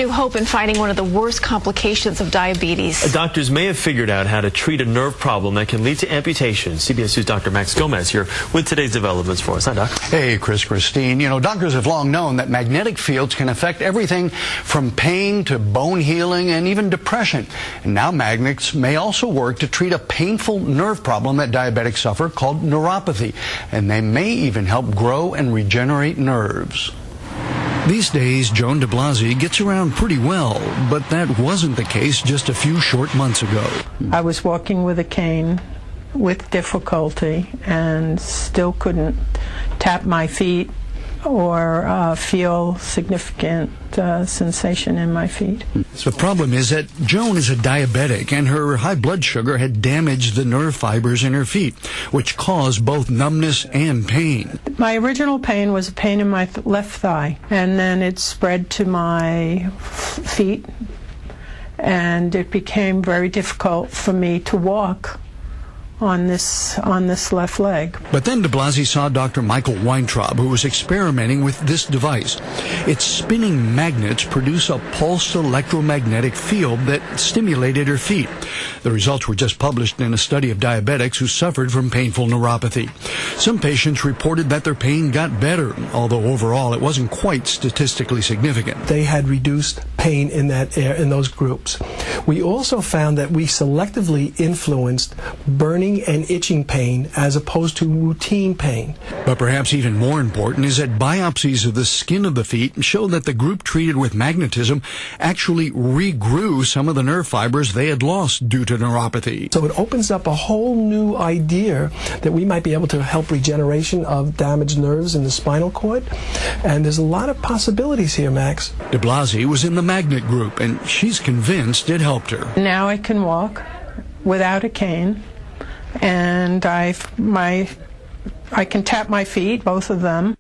New hope in fighting one of the worst complications of diabetes. Doctors may have figured out how to treat a nerve problem that can lead to amputation. CBS News' Dr. Max Gomez here with today's developments for us. Hi, Doc. Hey, Christine. You know, doctors have long known that magnetic fields can affect everything from pain to bone healing and even depression. And now magnets may also work to treat a painful nerve problem that diabetics suffer called neuropathy. And they may even help grow and regenerate nerves. These days, Joan de Blasi gets around pretty well, but that wasn't the case just a few short months ago. I was walking with a cane with difficulty and still couldn't tap my feet or feel significant sensation in my feet. The problem is that Joan is a diabetic and her high blood sugar had damaged the nerve fibers in her feet, which caused both numbness and pain. My original pain was a pain in my left thigh, and then it spread to my feet, and it became very difficult for me to walk on this left leg. But then de Blasi saw Dr. Michael Weintraub, who was experimenting with this device. Its spinning magnets produce a pulsed electromagnetic field that stimulated her feet. The results were just published in a study of diabetics who suffered from painful neuropathy. Some patients reported that their pain got better, although overall it wasn't quite statistically significant. They had reduced pain in those groups. We also found that we selectively influenced burning and itching pain as opposed to routine pain. But perhaps even more important is that biopsies of the skin of the feet show that the group treated with magnetism actually regrew some of the nerve fibers they had lost due to neuropathy. So it opens up a whole new idea that we might be able to help regeneration of damaged nerves in the spinal cord. And there's a lot of possibilities here, Max. De Blasi was in the magnet group, and she's convinced it helped her. Now I can walk without a cane, and I can tap my feet, both of them.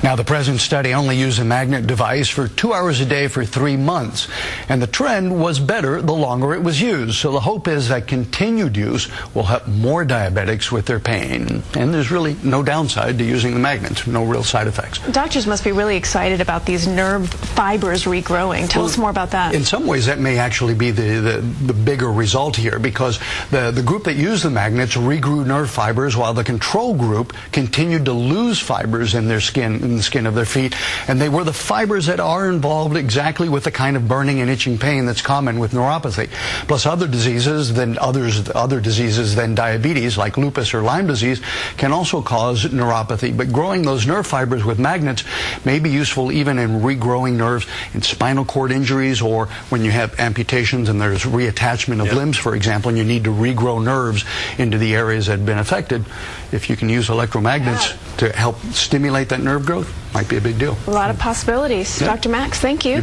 Now, the present study only used a magnet device for 2 hours a day for 3 months, and the trend was better the longer it was used. So the hope is that continued use will help more diabetics with their pain. And there's really no downside to using the magnets, no real side effects. Doctors must be really excited about these nerve fibers regrowing. Tell us more about that. In some ways, that may actually be the bigger result here, because the group that used the magnets regrew nerve fibers while the control group continued to lose fibers in their skin, in the skin of their feet, and they were the fibers that are involved exactly with the kind of burning and itching pain that's common with neuropathy. Plus other diseases than diabetes, like lupus or Lyme disease, can also cause neuropathy. But growing those nerve fibers with magnets may be useful even in regrowing nerves in spinal cord injuries, or when you have amputations and there's reattachment of limbs, for example, and you need to regrow nerves into the areas that have been affected. If you can use electromagnets to help stimulate that nerve growth, might be a big deal. A lot of possibilities. Dr. Max, thank you.